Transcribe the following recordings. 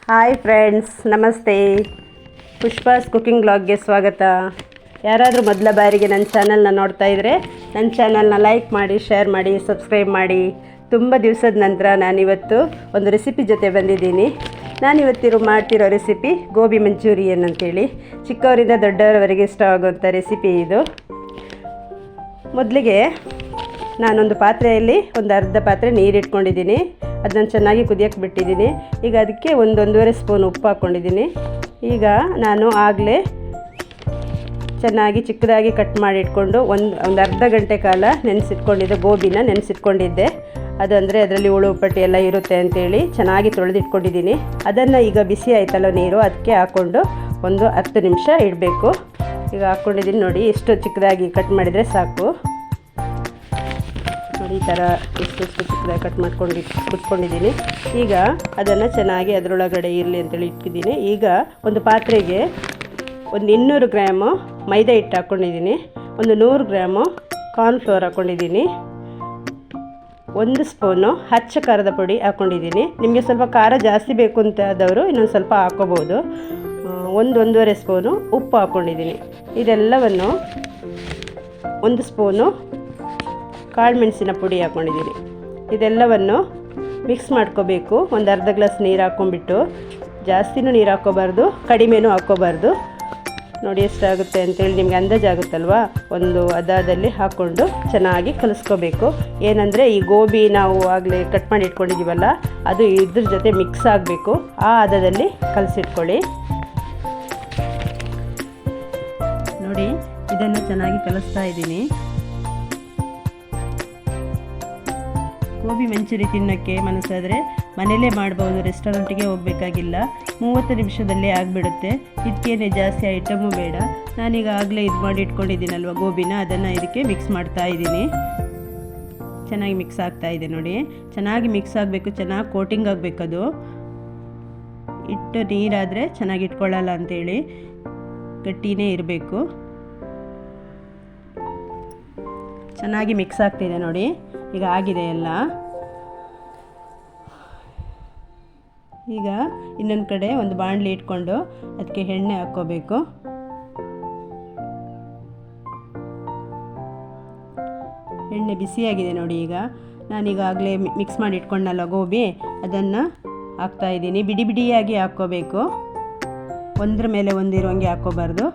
Hi friends, ನಮಸ್ತೆ. ಪುಷ್ಪಾಸ್ cooking ಬ್ಲಾಗ್ಗೆ ಸ್ವಾಗತ. ಯಾರಾದರೂ ಮೊದಲ ಬಾರಿಗೆ ನನ್ನ ಚಾನಲ್ನ ನೋಡ್ತಾ ಇದ್ದರೆ ನನ್ನ ಚಾನಲ್ನ ಲೈಕ್ ಮಾಡಿ, ಶೇರ್ ಮಾಡಿ, ಸಬ್ಸ್ಕ್ರೈಬ್ ಮಾಡಿ. ತುಂಬ ದಿವಸದ ನಂತರ ನಾನಿವತ್ತು ಒಂದು ರೆಸಿಪಿ ಜೊತೆ ಬಂದಿದ್ದೀನಿ. ನಾನಿವತ್ತಿರೋ ಮಾಡ್ತಿರೋ ರೆಸಿಪಿ ಗೋಬಿ ಮಂಚೂರಿಯನ್ ಅಂತೇಳಿ. ಚಿಕ್ಕವರಿಂದ ದೊಡ್ಡವರವರೆಗೆ ಇಷ್ಟವಾಗುವಂಥ ರೆಸಿಪಿ ಇದು. ಮೊದಲಿಗೆ ನಾನೊಂದು ಪಾತ್ರೆಯಲ್ಲಿ ಒಂದು ಅರ್ಧ ಪಾತ್ರೆ ನೀರು ಇಟ್ಕೊಂಡಿದ್ದೀನಿ. ಅದನ್ನು ಚೆನ್ನಾಗಿ ಕುದಿಯೋಕ್ಕೆ ಬಿಟ್ಟಿದ್ದೀನಿ. ಈಗ ಅದಕ್ಕೆ 1-1.5 ಸ್ಪೂನ್ ಉಪ್ಪು ಹಾಕ್ಕೊಂಡಿದ್ದೀನಿ. ಈಗ ನಾನು ಆಗಲೇ ಚೆನ್ನಾಗಿ ಚಿಕ್ಕದಾಗಿ ಕಟ್ ಮಾಡಿ ಇಟ್ಕೊಂಡು ಒಂದು ಅರ್ಧ ಗಂಟೆ ಕಾಲ ನೆನೆಸಿಟ್ಕೊಂಡಿದ್ದೆ. ಗೋಬಿನ ನೆನೆಸಿಟ್ಕೊಂಡಿದ್ದೆ. ಅದಂದರೆ ಅದರಲ್ಲಿ ಹುಳು ಪಟ್ಟಿ ಎಲ್ಲ ಇರುತ್ತೆ ಅಂಥೇಳಿ ಚೆನ್ನಾಗಿ ತೊಳೆದಿಟ್ಕೊಂಡಿದ್ದೀನಿ. ಅದನ್ನು ಈಗ ಬಿಸಿ ಆಯ್ತಲ್ಲ ನೀರು, ಅದಕ್ಕೆ ಹಾಕ್ಕೊಂಡು ಒಂದು 10 ನಿಮಿಷ ಇಡಬೇಕು. ಈಗ ಹಾಕ್ಕೊಂಡಿದ್ದೀನಿ ನೋಡಿ, ಎಷ್ಟು ಚಿಕ್ಕದಾಗಿ ಕಟ್ ಮಾಡಿದರೆ ಸಾಕು. ನೋಡಿ, ಈ ಥರ ಎಷ್ಟು ಚಿಕ್ಕದಾಗಿ ಕಟ್ ಮಾಡ್ಕೊಂಡು ಕುಟ್ಕೊಂಡಿದ್ದೀನಿ. ಈಗ ಅದನ್ನು ಚೆನ್ನಾಗಿ ಅದರೊಳಗಡೆ ಇರಲಿ ಅಂತೇಳಿ ಇಟ್ಟಿದ್ದೀನಿ. ಈಗ ಒಂದು ಪಾತ್ರೆಗೆ ಒಂದು 200 ಗ್ರಾಮು ಮೈದಾ ಹಿಟ್ಟು ಹಾಕ್ಕೊಂಡಿದ್ದೀನಿ. ಒಂದು 100 ಗ್ರಾಮು ಕಾರ್ನ್ಫ್ಲೋರ್ ಹಾಕ್ಕೊಂಡಿದ್ದೀನಿ. 1 ಸ್ಪೂನು ಅಚ್ಚ ಖಾರದ ಪುಡಿ ಹಾಕ್ಕೊಂಡಿದ್ದೀನಿ. ನಿಮಗೆ ಸ್ವಲ್ಪ ಖಾರ ಜಾಸ್ತಿ ಬೇಕು ಅಂತಾದವರು ಇನ್ನೊಂದು ಸ್ವಲ್ಪ ಹಾಕ್ಕೋಬೋದು. 1-1.5 ಸ್ಪೂನು ಉಪ್ಪು ಹಾಕ್ಕೊಂಡಿದ್ದೀನಿ. ಇದೆಲ್ಲವನ್ನು 1 ಸ್ಪೂನು ಕಾಳು ಮೆಣಸಿನ ಪುಡಿ ಹಾಕ್ಕೊಂಡಿದ್ದೀನಿ. ಇದೆಲ್ಲವನ್ನು ಮಿಕ್ಸ್ ಮಾಡ್ಕೋಬೇಕು. ಒಂದು ಅರ್ಧ ಗ್ಲಾಸ್ ನೀರು ಹಾಕ್ಕೊಂಡ್ಬಿಟ್ಟು, ಜಾಸ್ತಿನೂ ನೀರು ಹಾಕ್ಕೋಬಾರ್ದು, ಕಡಿಮೆನೂ ಹಾಕ್ಕೋಬಾರ್ದು. ನೋಡಿ ಎಷ್ಟಾಗುತ್ತೆ ಅಂತೇಳಿ ನಿಮಗೆ ಅಂದಾಜಾಗುತ್ತಲ್ವ. ಒಂದು ಹದದಲ್ಲಿ ಹಾಕ್ಕೊಂಡು ಚೆನ್ನಾಗಿ ಕಲಿಸ್ಕೋಬೇಕು. ಏನಂದರೆ ಈ ಗೋಬಿ ನಾವು ಆಗಲೇ ಕಟ್ ಮಾಡಿ ಇಟ್ಕೊಂಡಿದ್ದೀವಲ್ಲ, ಅದು ಇದ್ರ ಜೊತೆ ಮಿಕ್ಸ್ ಆಗಬೇಕು. ಆ ಹದದಲ್ಲಿ ಕಲಸಿಟ್ಕೊಳ್ಳಿ. ನೋಡಿ, ಇದನ್ನು ಚೆನ್ನಾಗಿ ಕಲಿಸ್ತಾ ಇದ್ದೀನಿ. ಗೋಬಿ ಮಂಚೂರಿ ತಿನ್ನೋಕ್ಕೆ ಮನಸ್ಸಾದರೆ ಮನೇಲೇ ಮಾಡ್ಬೋದು, ರೆಸ್ಟೋರೆಂಟಿಗೆ ಹೋಗಬೇಕಾಗಿಲ್ಲ. 30 ನಿಮಿಷದಲ್ಲೇ ಆಗಿಬಿಡುತ್ತೆ. ಇದಕ್ಕೇನೆ ಜಾಸ್ತಿ ಐಟಮು ಬೇಡ. ನಾನೀಗ ಆಗಲೇ ಇದು ಮಾಡಿ ಇಟ್ಕೊಂಡಿದ್ದೀನಲ್ವ ಗೋಬಿನ, ಅದನ್ನು ಇದಕ್ಕೆ ಮಿಕ್ಸ್ ಮಾಡ್ತಾ ಇದ್ದೀನಿ. ಚೆನ್ನಾಗಿ ಮಿಕ್ಸ್ ಆಗ್ತಾ ಇದೆ ನೋಡಿ. ಚೆನ್ನಾಗಿ ಮಿಕ್ಸ್ ಆಗಬೇಕು, ಚೆನ್ನಾಗಿ ಕೋಟಿಂಗ್ ಆಗಬೇಕದು. ಇಟ್ಟು ನೀರಾದರೆ ಚೆನ್ನಾಗಿ ಇಟ್ಕೊಳ್ಳಲ್ಲ ಅಂಥೇಳಿ ಗಟ್ಟಿನೇ ಇರಬೇಕು. ಚೆನ್ನಾಗಿ ಮಿಕ್ಸ್ ಆಗ್ತಿದೆ ನೋಡಿ. ಈಗ ಆಗಿದೆ ಎಲ್ಲ. ಈಗ ಇನ್ನೊಂದು ಕಡೆ ಒಂದು ಬಾಣಲಿ ಇಟ್ಕೊಂಡು ಅದಕ್ಕೆ ಎಣ್ಣೆ ಹಾಕ್ಕೋಬೇಕು. ಎಣ್ಣೆ ಬಿಸಿಯಾಗಿದೆ ನೋಡಿ. ಈಗ ನಾನೀಗಾಗಲೇ ಮಿಕ್ಸ್ ಮಾಡಿ ಇಟ್ಕೊಂಡಲ್ಲ ಗೋಬಿ, ಅದನ್ನು ಹಾಕ್ತಾಯಿದ್ದೀನಿ. ಬಿಡಿ ಬಿಡಿಯಾಗಿ ಹಾಕ್ಕೋಬೇಕು. ಒಂದ್ರ ಮೇಲೆ ಒಂದಿರುವಂಗೆ ಹಾಕ್ಕೋಬಾರ್ದು.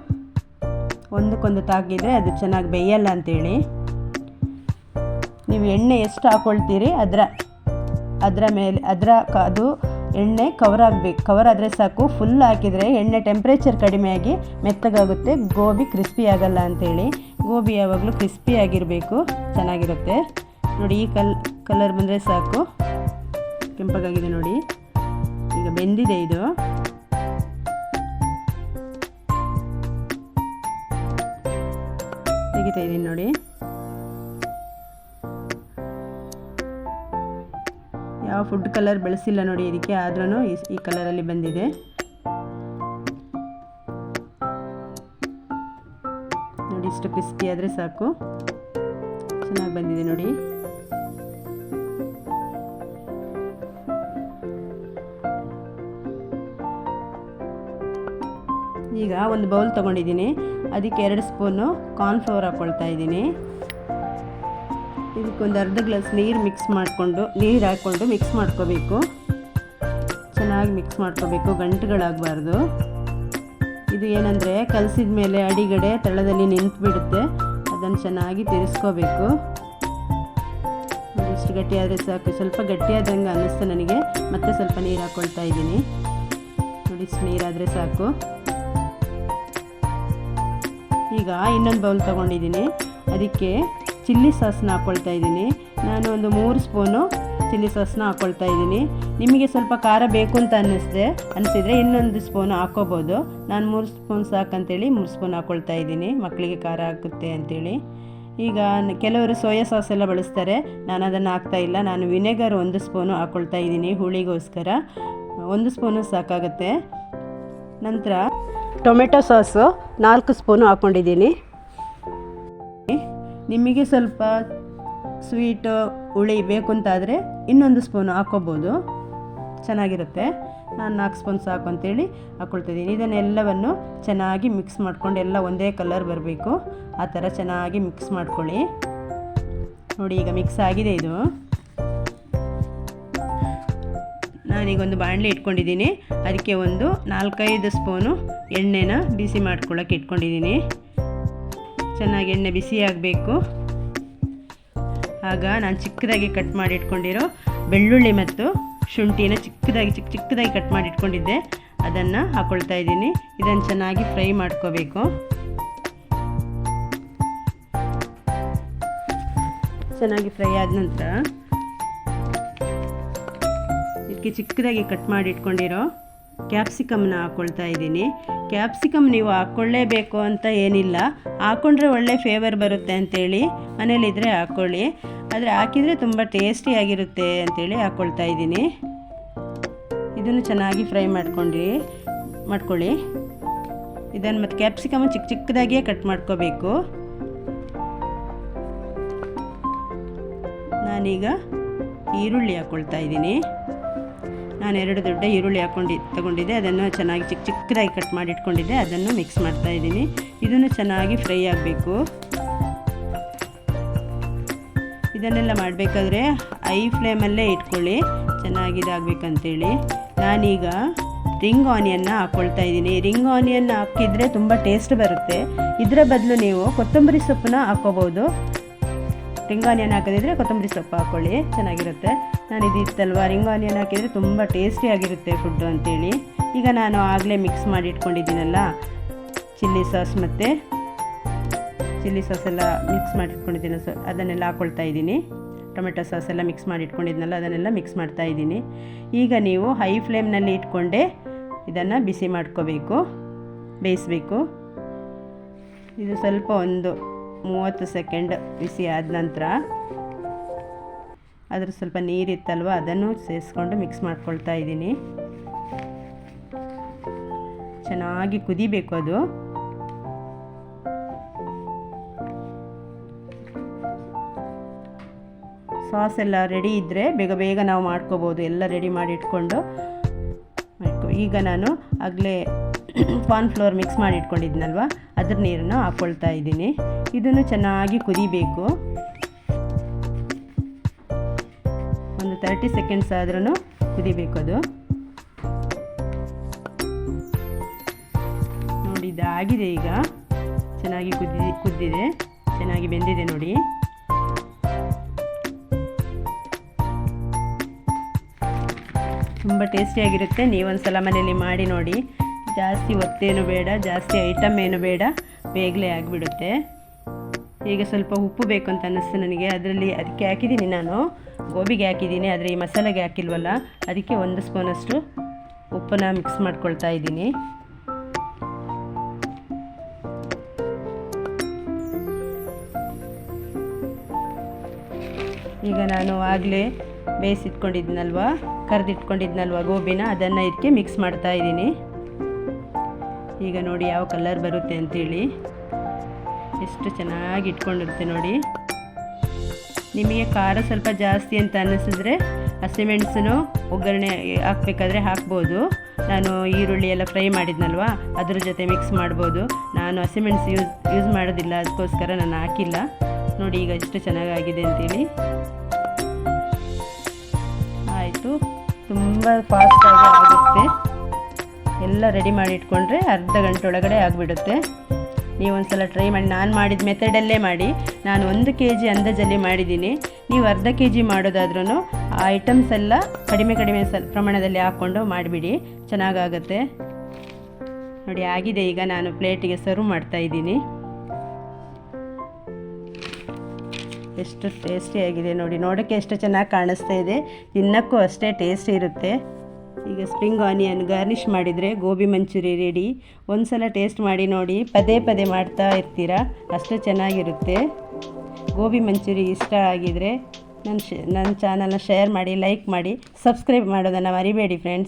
ಒಂದಕ್ಕೊಂದು ತಾಗಿದರೆ ಅದು ಚೆನ್ನಾಗಿ ಬೇಯಲ್ಲ ಅಂಥೇಳಿ. ನೀವು ಎಣ್ಣೆ ಎಷ್ಟು ಹಾಕ್ಕೊಳ್ತೀರಿ ಅದರ ಮೇಲೆ ಅದು ಎಣ್ಣೆ ಕವರ್ ಆಗಬೇಕು. ಕವರ್ ಆದರೆ ಸಾಕು. ಫುಲ್ ಹಾಕಿದರೆ ಎಣ್ಣೆ ಟೆಂಪ್ರೇಚರ್ ಕಡಿಮೆಯಾಗಿ ಮೆತ್ತಗಾಗುತ್ತೆ, ಗೋಬಿ ಕ್ರಿಸ್ಪಿ ಆಗಲ್ಲ ಅಂಥೇಳಿ. ಗೋಬಿ ಯಾವಾಗಲೂ ಕ್ರಿಸ್ಪಿ ಆಗಿರಬೇಕು, ಚೆನ್ನಾಗಿರುತ್ತೆ ನೋಡಿ. ಈ ಕಲರ್ ಬಂದರೆ ಸಾಕು. ಕೆಂಪಗಾಗಿದೆ ನೋಡಿ. ಈಗ ಬೆಂದಿದೆ ಇದು. ತೆಗಿತಾ ಇದ್ದೀನಿ ನೋಡಿ. ಯಾವ ಫುಡ್ ಕಲರ್ ಬೆಳೆಸಿಲ್ಲ ನೋಡಿ ಇದಕ್ಕೆ, ಆದ್ರೂ ಈ ಕಲರಲ್ಲಿ ಬಂದಿದೆ. ನೋಡಿ, ಇಷ್ಟು ಕ್ರಿಸ್ಪಿ ಆದರೆ ಸಾಕು. ಚೆನ್ನಾಗಿ ಬಂದಿದೆ ನೋಡಿ. ಈಗ ಒಂದು ಬೌಲ್ ತೊಗೊಂಡಿದ್ದೀನಿ. ಅದಕ್ಕೆ 2 ಸ್ಪೂನು ಕಾರ್ನ್ಫ್ಲೋರ್ ಹಾಕ್ಕೊಳ್ತಾ ಇದ್ದೀನಿ. ಇದಕ್ಕೊಂದು ಅರ್ಧ ಗ್ಲಾಸ್ ನೀರು ಹಾಕ್ಕೊಂಡು ಮಿಕ್ಸ್ ಮಾಡ್ಕೋಬೇಕು. ಚೆನ್ನಾಗಿ ಮಿಕ್ಸ್ ಮಾಡ್ಕೋಬೇಕು, ಗಂಟುಗಳಾಗಬಾರ್ದು. ಇದು ಏನಂದರೆ ಕಲಸಿದ ಮೇಲೆ ಅಡಿಗಡೆ ತಳದಲ್ಲಿ ನಿಂತುಬಿಡುತ್ತೆ. ಅದನ್ನು ಚೆನ್ನಾಗಿ ತಿರ್ಸ್ಕೋಬೇಕು. ಇಷ್ಟು ಗಟ್ಟಿಯಾದರೆ ಸಾಕು. ಸ್ವಲ್ಪ ಗಟ್ಟಿಯಾದಂಗೆ ಅನ್ನಿಸ್ತು ನನಗೆ. ಮತ್ತೆ ಸ್ವಲ್ಪ ನೀರು ಹಾಕ್ಕೊಳ್ತಾ ಇದ್ದೀನಿ ನೋಡಿ. ಇಷ್ಟು ನೀರಾದರೆ ಸಾಕು. ಈಗ ಇನ್ನೊಂದು ಬೌಲ್ ತೊಗೊಂಡಿದ್ದೀನಿ. ಅದಕ್ಕೆ ಚಿಲ್ಲಿ ಸಾಸನ್ನ ಹಾಕ್ಕೊಳ್ತಾ ಇದ್ದೀನಿ. ನಾನು ಒಂದು 3 ಸ್ಪೂನು ಚಿಲ್ಲಿ ಸಾಸನ್ನ ಹಾಕ್ಕೊಳ್ತಾ ಇದ್ದೀನಿ. ನಿಮಗೆ ಸ್ವಲ್ಪ ಖಾರ ಬೇಕು ಅಂತ ಅನಿಸಿದರೆ ಇನ್ನೊಂದು ಸ್ಪೂನು ಹಾಕ್ಕೋಬೋದು. ನಾನು 3 ಸ್ಪೂನ್ ಸಾಕಂತೇಳಿ 3 ಸ್ಪೂನ್ ಹಾಕ್ಕೊಳ್ತಾ ಇದ್ದೀನಿ, ಮಕ್ಕಳಿಗೆ ಖಾರ ಆಗುತ್ತೆ ಅಂಥೇಳಿ. ಈಗ ಕೆಲವರು ಸೋಯಾ ಸಾಸ್ ಎಲ್ಲ ಬಳಸ್ತಾರೆ, ನಾನು ಅದನ್ನು ಹಾಕ್ತಾಯಿಲ್ಲ. ನಾನು ವಿನೆಗರ್ 1 ಸ್ಪೂನು ಹಾಕ್ಕೊಳ್ತಾ ಇದ್ದೀನಿ, ಹುಳಿಗೋಸ್ಕರ. 1 ಸ್ಪೂನು ಸಾಕಾಗುತ್ತೆ. ನಂತರ ಟೊಮೆಟೊ ಸಾಸು 4 ಸ್ಪೂನು ಹಾಕ್ಕೊಂಡಿದ್ದೀನಿ. ನಿಮಗೆ ಸ್ವಲ್ಪ ಸ್ವೀಟು ಹುಳಿ ಬೇಕು ಅಂತಾದರೆ ಇನ್ನೊಂದು ಸ್ಪೂನು ಹಾಕ್ಕೋಬೋದು, ಚೆನ್ನಾಗಿರುತ್ತೆ. ನಾನು 4 ಸ್ಪೂನ್ ಸಾಕು ಅಂತೇಳಿ ಹಾಕ್ಕೊಳ್ತಿದ್ದೀನಿ. ಇದನ್ನೆಲ್ಲವನ್ನು ಚೆನ್ನಾಗಿ ಮಿಕ್ಸ್ ಮಾಡ್ಕೊಂಡು ಎಲ್ಲ ಒಂದೇ ಕಲರ್ ಬರಬೇಕು, ಆ ಥರ ಚೆನ್ನಾಗಿ ಮಿಕ್ಸ್ ಮಾಡ್ಕೊಳ್ಳಿ. ನೋಡಿ ಈಗ ಮಿಕ್ಸ್ ಆಗಿದೆ ಇದು. ನಾನೀಗ ಒಂದು ಬಾಣಲಿ ಇಟ್ಕೊಂಡಿದ್ದೀನಿ, ಅದಕ್ಕೆ ಒಂದು 4-5 ಸ್ಪೂನು ಎಣ್ಣೆನ ಬಿಸಿ ಮಾಡ್ಕೊಳ್ಳೋಕೆ ಇಟ್ಕೊಂಡಿದ್ದೀನಿ. ಚೆನ್ನಾಗಿ ಎಣ್ಣೆ ಬಿಸಿ ಆಗಬೇಕು. ಆಗ ನಾನು ಚಿಕ್ಕದಾಗಿ ಕಟ್ ಮಾಡಿ ಇಟ್ಕೊಂಡಿರೋ ಬೆಳ್ಳುಳ್ಳಿ ಮತ್ತು ಶುಂಠಿನ ಚಿಕ್ಕದಾಗಿ ಕಟ್ ಮಾಡಿ ಇಟ್ಕೊಂಡಿದ್ದೆ, ಅದನ್ನು ಹಾಕ್ಕೊಳ್ತಾ ಇದ್ದೀನಿ. ಇದನ್ನು ಚೆನ್ನಾಗಿ ಫ್ರೈ ಮಾಡ್ಕೋಬೇಕು. ಚೆನ್ನಾಗಿ ಫ್ರೈ ಆದ ನಂತರ ಇದಕ್ಕೆ ಚಿಕ್ಕದಾಗಿ ಕಟ್ ಮಾಡಿ ಇಟ್ಕೊಂಡಿರೋ ಕ್ಯಾಪ್ಸಿಕಮ್ನ ಹಾಕ್ಕೊಳ್ತಾ ಇದ್ದೀನಿ. ಕ್ಯಾಪ್ಸಿಕಮ್ ನೀವು ಹಾಕ್ಕೊಳ್ಳೇಬೇಕು ಅಂತ ಏನಿಲ್ಲ, ಹಾಕ್ಕೊಂಡ್ರೆ ಒಳ್ಳೆ ಫ್ಲೇವರ್ ಬರುತ್ತೆ ಅಂಥೇಳಿ ಮನೇಲಿದ್ದರೆ ಹಾಕ್ಕೊಳ್ಳಿ, ಆದರೆ ಹಾಕಿದರೆ ತುಂಬ ಟೇಸ್ಟಿಯಾಗಿರುತ್ತೆ ಅಂಥೇಳಿ ಹಾಕ್ಕೊಳ್ತಾ ಇದ್ದೀನಿ. ಇದನ್ನು ಚೆನ್ನಾಗಿ ಫ್ರೈ ಮಾಡ್ಕೊಳ್ಳಿ. ಇದನ್ನು ಮತ್ತು ಕ್ಯಾಪ್ಸಿಕಮ್ ಚಿಕ್ಕದಾಗಿಯೇ ಕಟ್ ಮಾಡ್ಕೋಬೇಕು. ನಾನೀಗ ಈರುಳ್ಳಿ ಹಾಕ್ಕೊಳ್ತಾ ಇದ್ದೀನಿ. ನಾನು 2 ದೊಡ್ಡ ಈರುಳ್ಳಿ ತಗೊಂಡಿದ್ದೆ, ಅದನ್ನು ಚೆನ್ನಾಗಿ ಚಿಕ್ಕದಾಗಿ ಕಟ್ ಮಾಡಿ ಇಟ್ಕೊಂಡಿದ್ದೆ, ಅದನ್ನು ಮಿಕ್ಸ್ ಮಾಡ್ತಾ ಇದ್ದೀನಿ. ಇದನ್ನು ಚೆನ್ನಾಗಿ ಫ್ರೈ ಆಗಬೇಕು. ಇದನ್ನೆಲ್ಲ ಮಾಡಬೇಕಾದ್ರೆ ಹೈ ಫ್ಲೇಮಲ್ಲೇ ಇಟ್ಕೊಳ್ಳಿ, ಚೆನ್ನಾಗಿದಾಗಬೇಕಂತೇಳಿ. ನಾನೀಗ ರಿಂಗ್ ಆನಿಯನ್ನ ಹಾಕ್ಕೊಳ್ತಾ ಇದ್ದೀನಿ. ರಿಂಗ್ ಆನಿಯನ್ ಹಾಕಿದರೆ ತುಂಬ ಟೇಸ್ಟ್ ಬರುತ್ತೆ. ಇದರ ಬದಲು ನೀವು ಕೊತ್ತಂಬರಿ ಸೊಪ್ಪನ್ನ ಹಾಕ್ಕೋಬೋದು. ರಿಂಗ್ ಆನಿಯನ್ ಹಾಕೋದಿದ್ರೆ ಕೊತ್ತಂಬರಿ ಸೊಪ್ಪು ಹಾಕ್ಕೊಳ್ಳಿ, ಚೆನ್ನಾಗಿರುತ್ತೆ. ನಾನು ಇದಿತ್ತಲ್ವ, ರಿಂಗ್ ಆನಿಯನ್ ಹಾಕಿದರೆ ತುಂಬ ಟೇಸ್ಟಿಯಾಗಿರುತ್ತೆ ಫುಡ್ಡು ಅಂಥೇಳಿ. ಈಗ ನಾನು ಆಗಲೇ ಮಿಕ್ಸ್ ಮಾಡಿ ಇಟ್ಕೊಂಡಿದ್ದೀನಲ್ಲ, ಚಿಲ್ಲಿ ಸಾಸ್ ಎಲ್ಲ ಮಿಕ್ಸ್ ಮಾಡಿ ಇಟ್ಕೊಂಡಿದ್ದೀನಿ, ಅದನ್ನೆಲ್ಲ ಹಾಕ್ಕೊಳ್ತಾ ಇದ್ದೀನಿ. ಟೊಮೆಟೊ ಸಾಸ್ ಎಲ್ಲ ಮಿಕ್ಸ್ ಮಾಡಿ ಇಟ್ಕೊಂಡಿದ್ನಲ್ಲ, ಅದನ್ನೆಲ್ಲ ಮಿಕ್ಸ್ ಮಾಡ್ತಾ ಇದ್ದೀನಿ. ಈಗ ನೀವು ಹೈ ಫ್ಲೇಮ್ನಲ್ಲಿ ಇಟ್ಕೊಂಡೆ ಇದನ್ನು ಬಿಸಿ ಮಾಡ್ಕೋಬೇಕು, ಬೇಯಿಸಬೇಕು. ಇದು ಸ್ವಲ್ಪ ಒಂದು 30 ಸೆಕೆಂಡ್ ಬಿಸಿ ಆದ ನಂತರ ಅದ್ರ ಸ್ವಲ್ಪ ನೀರಿತ್ತಲ್ವ, ಅದನ್ನು ಸೇರಿಸ್ಕೊಂಡು ಮಿಕ್ಸ್ ಮಾಡ್ಕೊಳ್ತಾ ಇದ್ದೀನಿ. ಚೆನ್ನಾಗಿ ಕುದಿಬೇಕು ಅದು. ಸಾಸ್ ಎಲ್ಲ ರೆಡಿ ಇದ್ದರೆ ಬೇಗ ನಾವು ಮಾಡ್ಕೋಬೋದು, ಎಲ್ಲ ರೆಡಿ ಮಾಡಿ ಇಟ್ಕೊಂಡು. ಈಗ ನಾನು ಆಗಲೇ ಕಾರ್ನ್ಫ್ಲೋರ್ ಮಿಕ್ಸ್ ಮಾಡಿ ಇಟ್ಕೊಂಡಿದ್ನಲ್ವ, ಅದ್ರ ನೀರನ್ನು ಹಾಕ್ಕೊಳ್ತಾ ಇದ್ದೀನಿ. ಇದನ್ನು ಚೆನ್ನಾಗಿ ಕುದಿಬೇಕು. ಒಂದು 30 ಸೆಕೆಂಡ್ಸ್ ಆದ್ರೂ ಕುದಿಬೇಕು ಅದು. ನೋಡಿ ಇದಾಗಿದೆ, ಈಗ ಚೆನ್ನಾಗಿ ಕುದ್ದಿದೆ, ಚೆನ್ನಾಗಿ ಬೆಂದಿದೆ ನೋಡಿ. ತುಂಬ ಟೇಸ್ಟಿಯಾಗಿರುತ್ತೆ. ನೀವೊಂದ್ಸಲ ಮನೇಲಿ ಮಾಡಿ ನೋಡಿ. ಜಾಸ್ತಿ ಒತ್ತೇನು ಬೇಡ, ಜಾಸ್ತಿ ಐಟಮ್ ಏನು ಬೇಡ, ಬೇಗಲೇ ಆಗಿಬಿಡುತ್ತೆ. ಈಗ ಸ್ವಲ್ಪ ಉಪ್ಪು ಬೇಕು ಅಂತ ಅನ್ನಿಸ್ತು ನನಗೆ, ಅದಕ್ಕೆ ಹಾಕಿದ್ದೀನಿ, ನಾನು ಗೋಬಿಗೆ ಹಾಕಿದ್ದೀನಿ, ಆದರೆ ಈ ಮಸಾಲೆಗೆ ಹಾಕಿಲ್ವಲ್ಲ, ಅದಕ್ಕೆ 1 ಸ್ಪೂನಷ್ಟು ಉಪ್ಪನ್ನ ಮಿಕ್ಸ್ ಮಾಡ್ಕೊಳ್ತಾ ಇದ್ದೀನಿ. ಈಗ ನಾನು ಆಗಲೇ ಕರೆದಿಟ್ಕೊಂಡಿದ್ನಲ್ವ ಗೋಬಿನ, ಅದನ್ನು ಇದಕ್ಕೆ ಮಿಕ್ಸ್ ಮಾಡ್ತಾ ಇದ್ದೀನಿ. ಈಗ ನೋಡಿ ಯಾವ ಕಲರ್ ಬರುತ್ತೆ ಅಂತೇಳಿ, ಎಷ್ಟು ಚೆನ್ನಾಗಿ ಇಟ್ಕೊಂಡಿರುತ್ತೆ ನೋಡಿ. ನಿಮಗೆ ಖಾರ ಸ್ವಲ್ಪ ಜಾಸ್ತಿ ಅಂತ ಅನ್ನಿಸಿದ್ರೆ ಹಸಿಮೆಣಸನ್ನು ಒಗ್ಗರಣೆ ಹಾಕಬೇಕಾದ್ರೆ ಹಾಕ್ಬೋದು. ನಾನು ಈರುಳ್ಳಿ ಎಲ್ಲ ಫ್ರೈ ಮಾಡಿದ್ನಲ್ವ, ಅದ್ರ ಜೊತೆ ಮಿಕ್ಸ್ ಮಾಡ್ಬೋದು. ನಾನು ಹಸಿಮೆಣಸು ಯೂಸ್ ಮಾಡೋದಿಲ್ಲ, ಅದಕ್ಕೋಸ್ಕರ ನಾನು ಹಾಕಿಲ್ಲ. ನೋಡಿ ಈಗ ಎಷ್ಟು ಚೆನ್ನಾಗಾಗಿದೆ ಅಂತೇಳಿ. ಆಯಿತು, ತುಂಬ ಫಾಸ್ಟಾಗಿ ಆಗುತ್ತೆ. ಎಲ್ಲ ರೆಡಿ ಮಾಡಿ ಇಟ್ಕೊಂಡ್ರೆ ಅರ್ಧ ಗಂಟೆ ಒಳಗಡೆ ಆಗಿಬಿಡುತ್ತೆ. ನೀವೊಂದ್ಸಲ ಟ್ರೈ ಮಾಡಿ. ನಾನು ಮಾಡಿದ ಮೆಥಡಲ್ಲೇ ಮಾಡಿ. ನಾನು 1 kg ಅಂದಾಜಲ್ಲಿ ಮಾಡಿದ್ದೀನಿ. ನೀವು ಅರ್ಧ kg ಮಾಡೋದಾದ್ರೂ ಆ ಐಟಮ್ಸ್ ಎಲ್ಲ ಕಡಿಮೆ ಪ್ರಮಾಣದಲ್ಲಿ ಹಾಕ್ಕೊಂಡು ಮಾಡಿಬಿಡಿ, ಚೆನ್ನಾಗಾಗುತ್ತೆ ನೋಡಿ. ಆಗಿದೆ, ಈಗ ನಾನು ಪ್ಲೇಟಿಗೆ ಸರ್ವ್ ಮಾಡ್ತಾ ಇದ್ದೀನಿ. ಎಷ್ಟು ಟೇಸ್ಟಿಯಾಗಿದೆ ನೋಡಿ, ನೋಡೋಕ್ಕೆ ಎಷ್ಟು ಚೆನ್ನಾಗಿ ಕಾಣಿಸ್ತಾ ಇದೆ, ತಿನ್ನೋಕ್ಕೂ ಅಷ್ಟೇ ಟೇಸ್ಟಿ ಇರುತ್ತೆ. ಈಗ ಸ್ಪ್ರಿಂಗ್ ಆನಿಯನ್ ಗಾರ್ನಿಷ್ ಮಾಡಿದರೆ ಗೋಬಿ ಮಂಚೂರಿ ರೆಡಿ. ಒಂದ್ಸಲ ಟೇಸ್ಟ್ ಮಾಡಿ ನೋಡಿ, ಪದೇ ಮಾಡ್ತಾ ಇರ್ತೀರಾ, ಅಷ್ಟು ಚೆನ್ನಾಗಿರುತ್ತೆ. ಗೋಬಿ ಮಂಚೂರಿ ಇಷ್ಟ ಆಗಿದರೆ ನನ್ನ ಚಾನಲ್ನ ಶೇರ್ ಮಾಡಿ, ಲೈಕ್ ಮಾಡಿ, ಸಬ್ಸ್ಕ್ರೈಬ್ ಮಾಡೋದನ್ನು ಮರಿಬೇಡಿ ಫ್ರೆಂಡ್ಸ್.